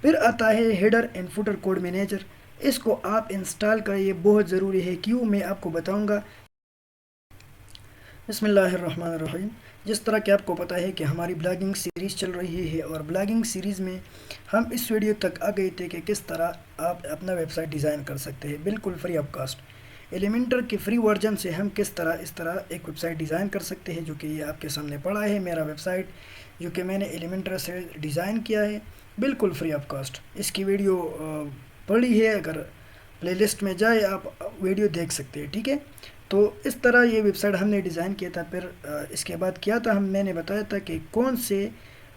پھر آتا ہے header and footer code manager. اس کو آپ انسٹال کریں، یہ بہت ضروری ہے. کیوں، میں آپ کو بتاؤں گا. بسم اللہ الرحمن الرحیم. جس طرح کہ آپ کو پتہ ہے کہ ہماری بلاگنگ سیریز چل رہی ہے، اور بلاگنگ سیریز میں ہم اس ویڈیو تک آ گئے تھے کہ کس طرح آپ اپنا ویب سائٹ ڈیزائن کر سکتے ہیں بالکل فری آف کاسٹ. ایلیمنٹر کے فری ورژن سے ہم کس طرح ایک ویب سائٹ ڈیزائن کر سکتے ہیں، جو کہ یہ آپ کے سامنے پڑا ہے میرا ویب سائٹ جو کہ میں نے ایلیمنٹر سے ڈیزائن کیا ہے بالکل فری آف کاسٹ. اس کی ویڈیو پڑی ہے، اگر پلے لسٹ میں جائے آپ ویڈیو دیکھ سکتے ہیں. ٹھیک ہے، تو اس طرح یہ ویب سائٹ ہم نے ڈیزائن کیا تھا. پھر اس کے بعد کیا تھا، میں نے بتایا تھا کہ کون سے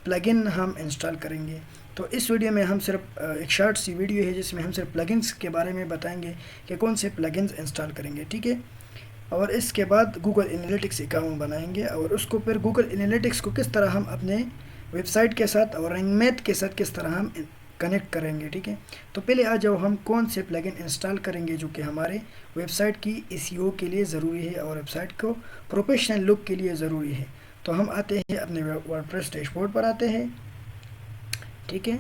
پلگن ہم انسٹال کریں گے. تو اس ویڈیو میں ہم صرف ایک شارٹ سی ویڈیو ہے جس میں ہم صرف پلگنس کے بارے میں بتائیں گے کہ کون سے پلگنس انسٹال کریں گے. ٹھیک ہے، اور اس کے بعد گوگل انالیٹکس اکاؤنٹ بنائیں گے، اور اس کو پھر گوگل انالیٹکس کو کس طرح ہم اپنے ویب سائٹ کے ساتھ اور رینگ میت کے ساتھ کس طرح ہم کنیکٹ کریں گے. ٹھیک ہے، تو پہلے آ جاؤ ہم کون سے پلگن انسٹال کریں گے جو کہ ہمارے ویب سائٹ کی SEO کے لیے ضروری ہے اور ویب سائٹ کو پروفیشنل لک کے لیے ضروری ہے. تو ہم آتے ہیں اپنے ورڈپریس ڈیش بورڈ پر آتے ہیں. ٹھیک ہے،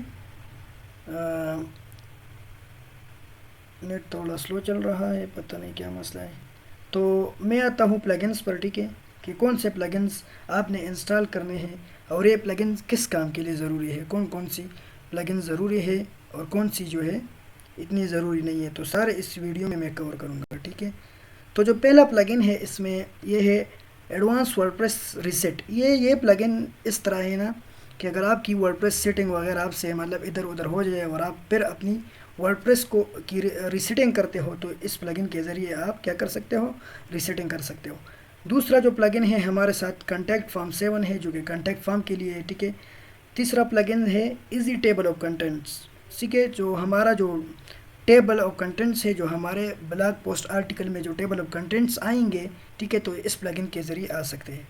نیٹ تھوڑا سلو چل رہا ہے، پتہ نہیں کیا مسئلہ ہے. تو میں آتا ہوں پلگنس پر. ٹھیک ہے، کہ کون سے پلگنس آپ نے انسٹال کرنے ہیں اور یہ پلگنس کس کام کے لیے ضروری ہے، کون سی پلگن ضروری ہے اور کون سی جو ہے اتنی ضروری نہیں ہے. تو سارے اس ویڈیو میں کور کروں گا. ٹھیک ہے، تو جو پہلا پلگن ہے اس میں یہ ہے ایڈوانس ورڈپریس ریسیٹ. یہ پلگن اس طرح ہے نا کہ اگر آپ کی ورڈپریس سیٹنگ وغیرہ آپ سے مطلب ادھر ادھر ہو جائے اور آپ پھر اپنی ورڈپریس کو کی ریسیٹنگ کرتے ہو، تو اس پلگن کے ذریعے آپ کیا کر سکتے ہو، ریسیٹنگ کر سکتے ہو. دوسرا جو پلگن ہے ہمارے ساتھ کانٹیکٹ فارم 7 ہے، جو کہ کانٹیکٹ فارم کے لیے ہے. ٹھیک ہے، تیسرا پلگن ہے ایزی ٹیبل آف کنٹینٹس. ٹھیک ہے، جو ہمارا جو ٹیبل آف کنٹینٹس ہے، جو ہمارے بلاگ پوسٹ آرٹیکل میں جو ٹیبل آف کنٹینٹس آئیں گے، ٹھیک ہے، تو اس پلگن کے ذریعے آ سکتے ہیں.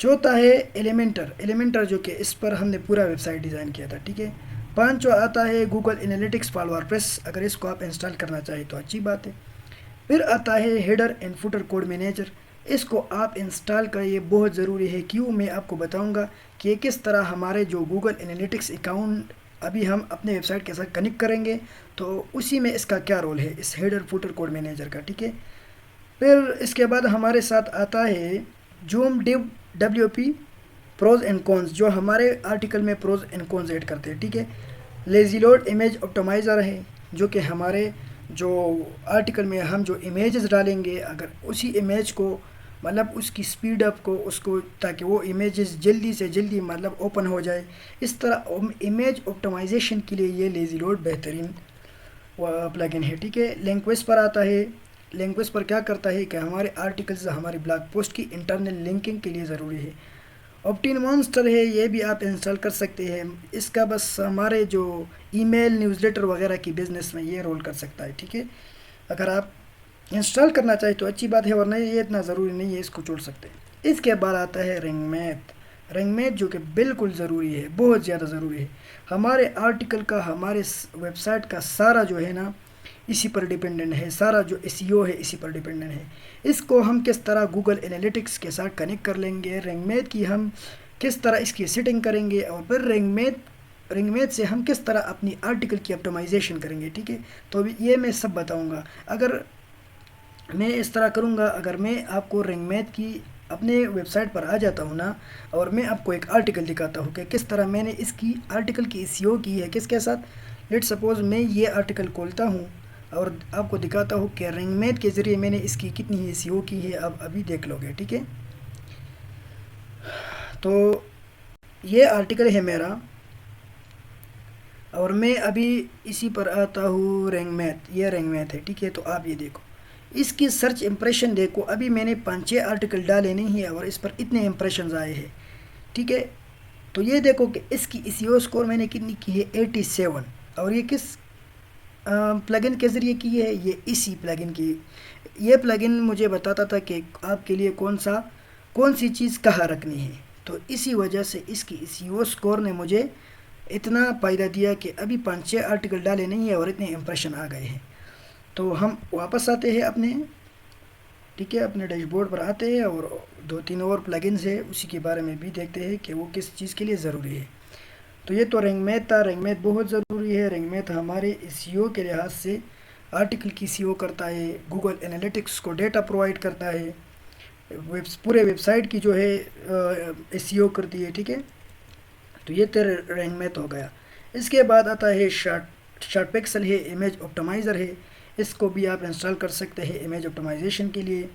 چوتھا ہے ایلیمنٹر جو کہ اس پر ہم نے پورا ویب سائٹ ڈیزائن کیا تھا. ٹھیک ہے، پانچواں آتا ہے گوگل انالیٹکس فار ورڈپریس. اگر اس کو آپ انسٹال کرنا چاہیں تو اچھی بات ہے. پھر آتا ہے header and footer code manager. اس کو آپ انسٹال کریں، یہ بہت ضروری ہے. کیوں، میں آپ کو بتاؤں گا کہ کس طرح ہمارے جو گوگل انالیٹکس اکاؤنٹ ابھی ہم اپنے ویب سائٹ کے ساتھ کنیکٹ کریں گے، تو اسی میں اس کا کیا رول ہے اس ہیڈر فوٹر کوڈ مینیجر کا. ٹھیک ہے، پھر اس کے بعد ہمارے ساتھ آتا ہے زوم ڈیو WP پروز اینڈ کونز، جو ہمارے آرٹیکل میں پروز اینڈ کونز ایڈ کرتے ہیں. ٹھیک ہے، لیزی لوڈ امیج آپٹمائزر ہے، جو کہ ہمارے جو آرٹیکل میں ہم جو امیجز ڈالیں گے، اگر اسی امیج کو مطلب اس کی سپیڈ اپ کو اس کو تاکہ وہ امیجز جلدی سے جلدی مطلب اوپن ہو جائے، اس طرح امیج آپٹمائزیشن کے لیے یہ لیزی لوڈ بہترین پلگن ہے. ٹھیک ہے، لنکویس پر آتا ہے. لنکویس پر کیا کرتا ہے کہ ہمارے آرٹیکلز ہماری بلاگ پوسٹ کی انٹرنل لنکنگ کے لیے ضروری ہے. آپٹین مانسٹر ہے، یہ بھی آپ انسٹال کر سکتے ہیں. اس کا بس ہمارے جو ای میل نیوز لیٹر وغیرہ کی بزنس میں یہ رول کر سکتا ہے. ٹھیک ہے، اگر آپ انسٹال کرنا چاہیں تو اچھی بات ہے، ورنہ یہ اتنا ضروری نہیں ہے، اس کو چھوڑ سکتے ہیں. اس کے بعد آتا ہے رنگ میت جو کہ بالکل ضروری ہے، بہت زیادہ ضروری ہے. ہمارے آرٹیکل کا، ہمارے ویب سائٹ کا سارا جو ہے نا اسی پر ڈیپینڈنٹ ہے، سارا جو SEO ہے اسی پر ڈیپینڈنٹ ہے. اس کو ہم کس طرح گوگل انالیٹکس کے ساتھ کنیکٹ کر لیں گے، رنگ میت کی ہم کس طرح اس کی سیٹنگ کریں گے، اور پھر رنگ میت سے ہم کس طرح اپنی آرٹیکل کی آپٹمائزیشن کریں گے. ٹھیک ہے، تو یہ میں سب بتاؤں گا. اگر میں اس طرح کروں گا، اگر میں آپ کو رنگ میت کی اپنے ویب سائٹ پر آ جاتا ہوں نا، اور میں آپ کو ایک آرٹیکل دکھاتا ہوں کہ کس طرح میں نے اس کی آرٹیکل کی SEO کی ہے کس کے ساتھ. لیٹ سپوز میں یہ آرٹیکل کھولتا ہوں اور آپ کو دکھاتا ہوں کہ رنگ میت کے ذریعے میں نے اس کی کتنی SEO کی ہے، آپ ابھی دیکھ لو گے. ٹھیک ہے، تو یہ آرٹیکل ہے میرا، اور میں ابھی اسی پر آتا ہوں رنگ میت. یہ رنگ میت ہے. ٹھیک ہے، تو آپ یہ دیکھو، اس کی سرچ امپریشن دیکھو. ابھی میں نے 5-6 آرٹیکل ڈالے نہیں ہیں اور اس پر اتنے امپریشنز آئے ہیں. ٹھیک ہے، تو یہ دیکھو کہ اس کی SEO سکور میں نے کتنی کی ہے، 87. اور یہ کس پلگن کے ذریعے کی ہے، یہ اسی پلگن کی. یہ پلگن مجھے بتاتا تھا کہ آپ کے لیے کون سی چیز کہاں رکھنی ہے. تو اسی وجہ سے اس کی SEO سکور نے مجھے اتنا فائدہ دیا کہ ابھی 5-6 آرٹیکل ڈالے نہیں ہیں اور اتنے امپریشن آ گئے ہیں. تو ہم واپس آتے ہیں اپنے، ٹھیک ہے، اپنے ڈیش بورڈ پر آتے ہیں اور 2-3 اور پلگنز ہے اسی کے بارے میں بھی دیکھتے ہیں کہ وہ کس چیز کے لیے ضروری ہے. تو یہ تو رینک میت تھا. رینک میت بہت ضروری ہے. رینک میت ہمارے SEO کے لحاظ سے آرٹیکل کی SEO کرتا ہے, گوگل انالیٹکس کو ڈیٹا پرووائڈ کرتا ہے, پورے ویب سائٹ کی جو ہے SEO کرتی ہے. ٹھیک ہے, تو یہ تیرے رینک میت ہو گیا. اس کے بعد آتا ہے شارٹ پکسل ہے, امیج آپٹمائزر ہے. اس کو بھی آپ انسٹال کر سکتے ہیں امیج آپٹمائزیشن کے لیے.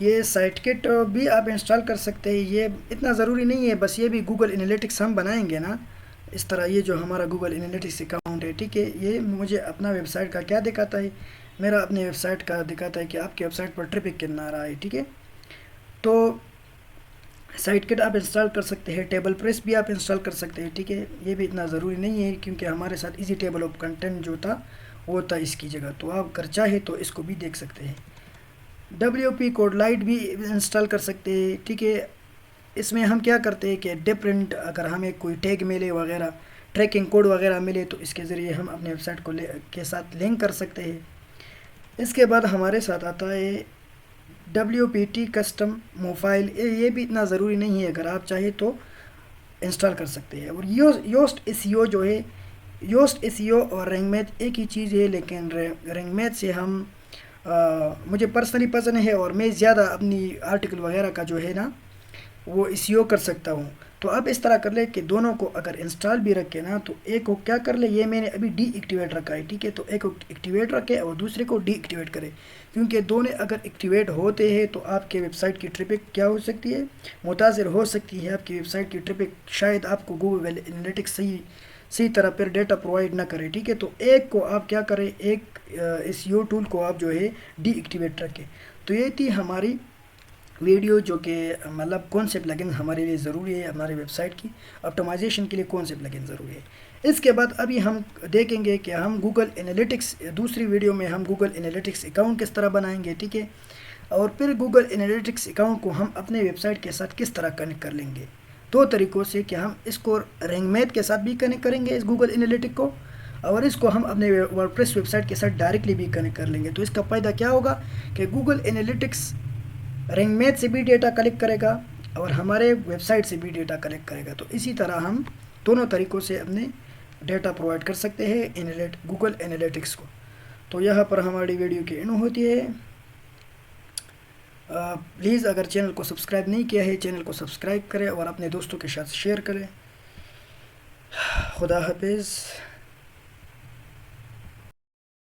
یہ سائٹ کٹ بھی آپ انسٹال کر سکتے ہیں, یہ اتنا ضروری نہیں ہے, بس یہ بھی گوگل انالیٹکس ہم بنائیں گے نا اس طرح. یہ جو ہمارا گوگل انالیٹکس اکاؤنٹ ہے, ٹھیک ہے, یہ مجھے اپنا ویب سائٹ کا کیا دکھاتا ہے, میرا اپنے ویب سائٹ کا دکھاتا ہے کہ آپ کی ویب سائٹ پر ٹریفک کتنا آ رہا ہے. ٹھیک ہے, تو سائٹ کٹ آپ انسٹال کر سکتے ہیں, ٹیبل پریس بھی آپ انسٹال کر سکتے ہیں. ٹھیک ہے, یہ بھی اتنا ضروری نہیں ہے کیونکہ ہمارے ساتھ ایزی ٹیبل آف کنٹینٹ جو تھا وہ تھا اس کی جگہ, تو آپ اگر چاہے تو اس کو بھی دیکھ سکتے ہیں. WP کوڈ لائٹ بھی انسٹال کر سکتے ہیں. ٹھیک ہے, اس میں ہم کیا کرتے ہیں کہ ڈفرینٹ اگر ہمیں کوئی ٹیگ ملے وغیرہ, ٹریکنگ کوڈ وغیرہ ملے, تو اس کے ذریعے ہم اپنے ویب سائٹ کو کے ساتھ لنک کر سکتے ہیں. اس کے بعد ہمارے ساتھ آتا ہے WPT کسٹم موفائل. یہ بھی اتنا ضروری نہیں ہے, اگر آپ چاہیں تو انسٹال کر سکتے ہیں. اور یوسٹ SEO جو ہے, یوسٹ SEO اور رینک میت ایک ہی چیز ہے, لیکن رینک میت سے ہم مجھے پرسنلی پسند ہے, اور میں زیادہ اپنی آرٹیکل وغیرہ کا جو ہے نا وہ SEO کر سکتا ہوں. تو آپ اس طرح کر لیں کہ دونوں کو اگر انسٹال بھی رکھے نا, تو ایک کو کیا کر لے, یہ میں نے ابھی ڈی ایکٹیویٹ رکھا ہے. ٹھیک ہے, تو ایک کو ایکٹیویٹ رکھے اور دوسرے کو ڈی ایکٹیویٹ کرے, کیونکہ دونوں اگر ایکٹیویٹ ہوتے ہیں تو آپ کے ویب سائٹ کی ٹریفک کیا ہو سکتی ہے, متاثر ہو سکتی ہے. آپ کی ویب سائٹ کی ٹریفک شاید آپ کو گوگل انالیٹکس صحیح طرح پھر ڈیٹا پرووائڈ نہ کرے. ٹھیک ہے, تو ایک کو آپ کیا کریں, ایک SEO ٹول کو آپ جو ہے ڈی ایکٹیویٹ رکھیں. تو یہ تھی ہماری ویڈیو, جو کہ مطلب کون سے پلگن ہمارے لیے ضروری ہے, ہماری ویب سائٹ کی آپٹمائزیشن کے لیے کون سے پلگن ضروری ہے. اس کے بعد ابھی ہم دیکھیں گے کہ ہم گوگل انالیٹکس, دوسری ویڈیو میں ہم گوگل انالیٹکس اکاؤنٹ کس طرح بنائیں گے. ٹھیک ہے, اور پھر گوگل انالیٹکس اکاؤنٹ کو ہم اپنے ویب سائٹ کے ساتھ کس طرح کنیکٹ کر لیں گے. دو طریقوں سے, کہ ہم اس کو رینک میت کے ساتھ بھی کنیکٹ کریں گے اس گوگل انالیٹک کو, اور اس کو ہم اپنے ورڈپریس ویب سائٹ کے ساتھ ڈائریکٹلی بھی کنیکٹ کر لیں گے. تو اس کا فائدہ کیا ہوگا کہ گوگل انالیٹکس رینک میت سے بھی ڈیٹا کلیکٹ کرے گا اور ہمارے ویب سائٹ سے بھی ڈیٹا کلیکٹ کرے گا. تو اسی طرح ہم دونوں طریقوں سے اپنے ڈیٹا پرووائڈ کر سکتے ہیں گوگل انالیٹکس کو. تو یہاں پر ہماری ویڈیو کی اینڈ ہوتی ہے. پلیز اگر چینل کو سبسکرائب نہیں کیا ہے, چینل کو سبسکرائب کریں اور اپنے دوستوں کے ساتھ شیئر کریں. خدا حافظ.